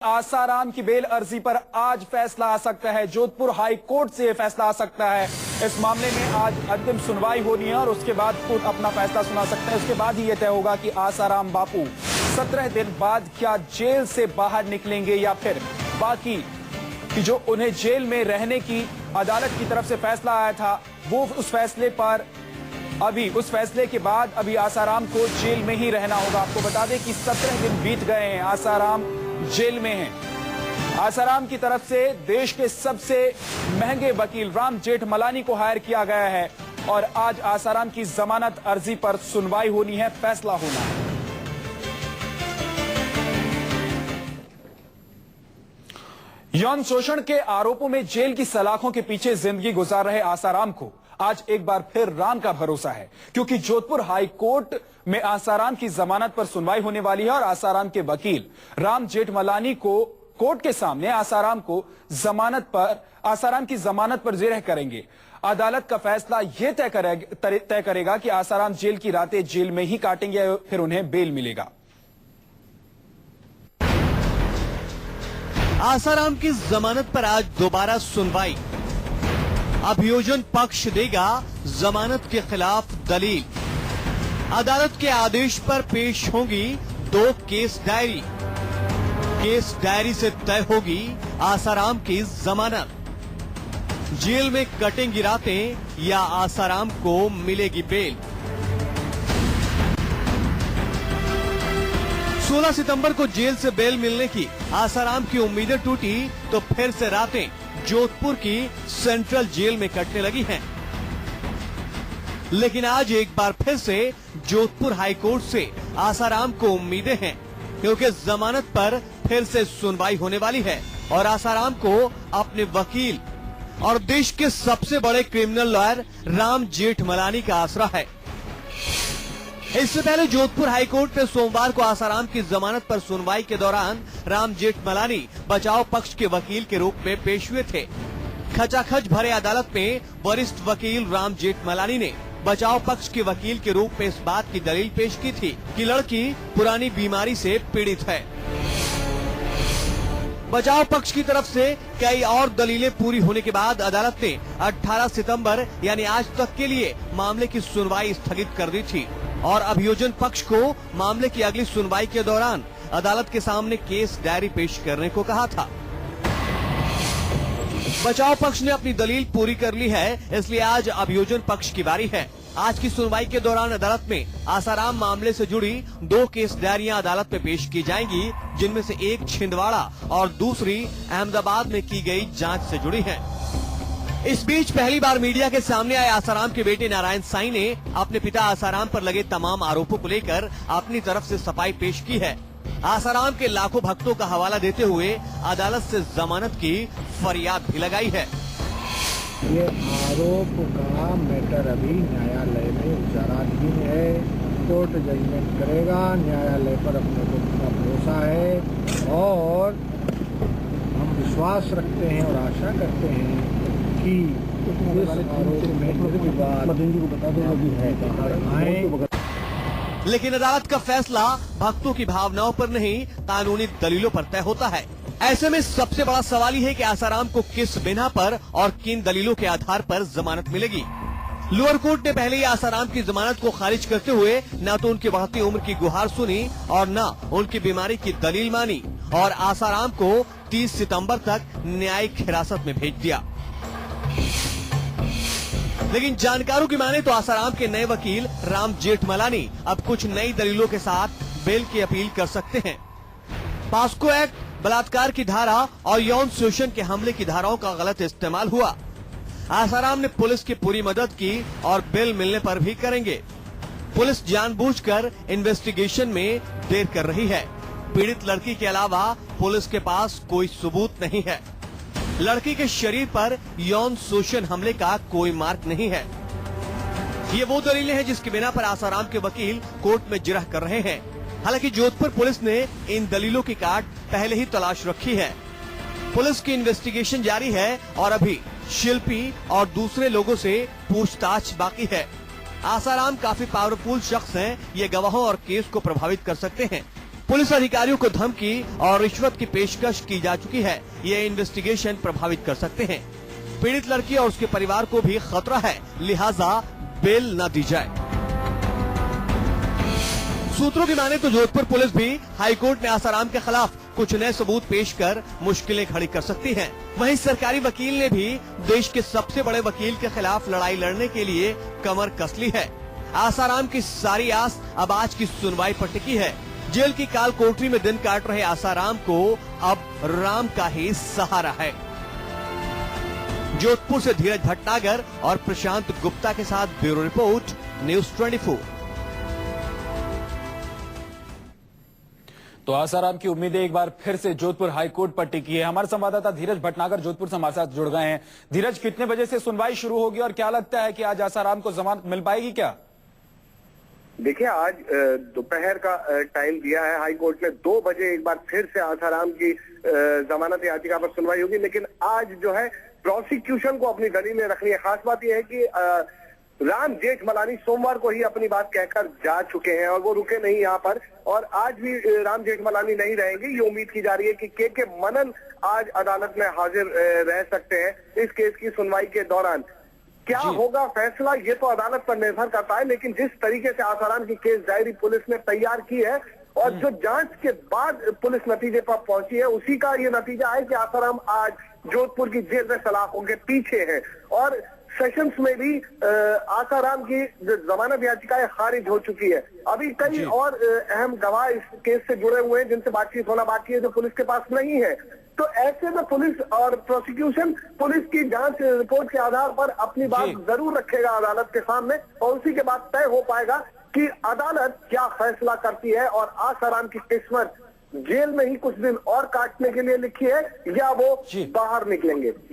आसाराम की बेल अर्जी पर आज फैसला आ सकता है। जोधपुर हाई कोर्ट से यह फैसला आ सकता है। इस मामले में आज अंतिम सुनवाई होनी है और उसके बाद कोर्ट अपना फैसला सुना सकता है। उसके बाद ही यह तय होगा कि आसाराम बापू 17 दिन बाद क्या जेल से बाहर निकलेंगे या फिर बाकी कि जो उन्हें जेल में रहने की अदालत की तरफ से फैसला आया था वो उस फैसले के बाद अभी आसाराम को जेल में ही रहना होगा। आपको बता दें कि 17 दिन बीत गए हैं, आसाराम जेल में हैं। आसाराम की तरफ से देश के सबसे महंगे वकील राम जेठमलानी को हायर किया गया है और आज आसाराम की जमानत अर्जी पर सुनवाई होनी है, फैसला होना है। यौन शोषण के आरोपों में जेल की सलाखों के पीछे जिंदगी गुजार रहे आसाराम को आज एक बार फिर राम का भरोसा है, क्योंकि जोधपुर हाई कोर्ट में आसाराम की जमानत पर सुनवाई होने वाली है और आसाराम के वकील राम जेठमलानी को कोर्ट के सामने आसाराम की जमानत पर जिरह करेंगे। अदालत का फैसला यह तय करेगा कि आसाराम जेल की रातें जेल में ही काटेंगे या फिर उन्हें बेल मिलेगा। आसाराम की जमानत पर आज दोबारा सुनवाई। अभियोजन पक्ष देगा जमानत के खिलाफ दलील। अदालत के आदेश पर पेश होंगी 2 केस डायरी। केस डायरी से तय होगी आसाराम की जमानत। जेल में कटेंगी रातें या आसाराम को मिलेगी बेल। 16 सितंबर को जेल से बेल मिलने की आसाराम की उम्मीदें टूटी तो फिर से रातें जोधपुर की सेंट्रल जेल में कटने लगी हैं। लेकिन आज एक बार फिर से जोधपुर हाई कोर्ट से आसाराम को उम्मीदें हैं, क्योंकि जमानत पर फिर से सुनवाई होने वाली है और आसाराम को अपने वकील और देश के सबसे बड़े क्रिमिनल लॉयर राम जेठमलानी का आसरा है। इससे पहले जोधपुर हाई कोर्ट में सोमवार को आसाराम की जमानत पर सुनवाई के दौरान राम जेठमलानी बचाव पक्ष के वकील के रूप में पेश हुए थे। खचाखच भरे अदालत में वरिष्ठ वकील राम जेठमलानी ने बचाव पक्ष के वकील के रूप में इस बात की दलील पेश की थी कि लड़की पुरानी बीमारी से पीड़ित है। बचाव पक्ष की तरफ से कई और दलीलें पूरी होने के बाद अदालत ने 18 सितंबर यानी आज तक के लिए मामले की सुनवाई स्थगित कर दी थी और अभियोजन पक्ष को मामले की अगली सुनवाई के दौरान अदालत के सामने केस डायरी पेश करने को कहा था। बचाव पक्ष ने अपनी दलील पूरी कर ली है, इसलिए आज अभियोजन पक्ष की बारी है। आज की सुनवाई के दौरान अदालत में आसाराम मामले से जुड़ी 2 केस डायरियां अदालत में पेश की जाएंगी, जिनमें से एक छिंदवाड़ा और दूसरी अहमदाबाद में की गई जांच से जुड़ी है। इस बीच पहली बार मीडिया के सामने आए आसाराम के बेटे नारायण साईं ने अपने पिता आसाराम पर लगे तमाम आरोपों को लेकर अपनी तरफ से सफाई पेश की है। आसाराम के लाखों भक्तों का हवाला देते हुए अदालत से जमानत की फरियाद भी लगाई है। ये आरोप का मैटर अभी न्यायालय में विचाराधीन है। कोर्ट जजमेंट करेगा, न्यायालय पर अपने को पूरा भरोसा है और हम विश्वास रखते हैं और आशा करते हैं कि इस आरोप में बात है। लेकिन अदालत का फैसला भक्तों की भावनाओं पर नहीं, कानूनी दलीलों पर तय होता है। ऐसे में सबसे बड़ा सवाल ये है कि आसाराम को किस बिना पर और किन दलीलों के आधार पर जमानत मिलेगी। लोअर कोर्ट ने पहले ही आसाराम की जमानत को खारिज करते हुए न तो उनकी बढ़ती उम्र की गुहार सुनी और न उनकी बीमारी की दलील मानी और आसाराम को 30 सितंबर तक न्यायिक हिरासत में भेज दिया। लेकिन जानकारों की माने तो आसाराम के नए वकील राम जेठमलानी अब कुछ नई दलीलों के साथ बेल की अपील कर सकते हैं। पास्को एक्ट, बलात्कार की धारा और यौन शोषण के हमले की धाराओं का गलत इस्तेमाल हुआ। आसाराम ने पुलिस की पूरी मदद की और बेल मिलने पर भी करेंगे। पुलिस जानबूझकर इन्वेस्टिगेशन में देर कर रही है। पीड़ित लड़की के अलावा पुलिस के पास कोई सबूत नहीं है। लड़की के शरीर पर यौन शोषण हमले का कोई मार्क नहीं है। ये वो दलीलें हैं जिसके बिना पर आसाराम के वकील कोर्ट में जिरह कर रहे हैं। हालांकि जोधपुर पुलिस ने इन दलीलों की काट पहले ही तलाश रखी है। पुलिस की इन्वेस्टिगेशन जारी है और अभी शिल्पी और दूसरे लोगों से पूछताछ बाकी है। आसाराम काफी पावरफुल शख्स हैं, ये गवाहों और केस को प्रभावित कर सकते हैं। पुलिस अधिकारियों को धमकी और रिश्वत की पेशकश की जा चुकी है। ये इन्वेस्टिगेशन प्रभावित कर सकते हैं। पीड़ित लड़की और उसके परिवार को भी खतरा है, लिहाजा बेल न दी जाए। सूत्रों की माने तो जोधपुर पुलिस भी हाईकोर्ट में आसाराम के खिलाफ कुछ नए सबूत पेश कर मुश्किलें खड़ी कर सकती है। वहीं सरकारी वकील ने भी देश के सबसे बड़े वकील के खिलाफ लड़ाई लड़ने के लिए कमर कस ली है। आसाराम की सारी आस अब आज की सुनवाई पर टिकी है। जेल की काल कोठरी में दिन काट रहे आसाराम को अब राम का ही सहारा है। जोधपुर से धीरज भटनागर और प्रशांत गुप्ता के साथ ब्यूरो रिपोर्ट, न्यूज़ 24। तो आसाराम की उम्मीदें एक बार फिर से जोधपुर हाईकोर्ट पर टिकी है। हमारे संवाददाता धीरज भटनागर जोधपुर से हमारे साथ जुड़ गए हैं। धीरज, कितने बजे से सुनवाई शुरू होगी और क्या लगता है कि आज आसाराम को जमानत मिल पाएगी क्या? देखिए, आज दोपहर का टाइम दिया है हाईकोर्ट ने। 2 बजे एक बार फिर से आसाराम की जमानत याचिका पर सुनवाई होगी। लेकिन आज जो है प्रोसिक्यूशन को अपनी दलीलें रखनी है। खास बात यह है कि राम जेठमलानी सोमवार को ही अपनी बात कहकर जा चुके हैं और वो रुके नहीं यहाँ पर, और आज भी राम जेठमलानी नहीं रहेंगे। ये उम्मीद की जा रही है कि के मनन आज अदालत में हाजिर रह सकते हैं इस केस की सुनवाई के दौरान। क्या होगा फैसला ये तो अदालत पर निर्भर करता है, लेकिन जिस तरीके से आसाराम की केस डायरी पुलिस ने तैयार की है और जो जांच के बाद पुलिस नतीजे पर पहुंची है, उसी का ये नतीजा है कि आसाराम आज जोधपुर की जेल में सलाखों के पीछे है। और सेशंस में भी आसाराम की जमानत याचिकाएं खारिज हो चुकी है। अभी कई और अहम गवाह इस केस से जुड़े हुए हैं जिनसे बातचीत होना बाकी है, जो पुलिस के पास नहीं है। तो ऐसे में पुलिस और प्रोसिक्यूशन पुलिस की जांच रिपोर्ट के आधार पर अपनी बात जरूर रखेगा अदालत के सामने, और उसी के बाद तय हो पाएगा कि अदालत क्या फैसला करती है और आसाराम की किस्मत जेल में ही कुछ दिन और काटने के लिए लिखी है या वो बाहर निकलेंगे।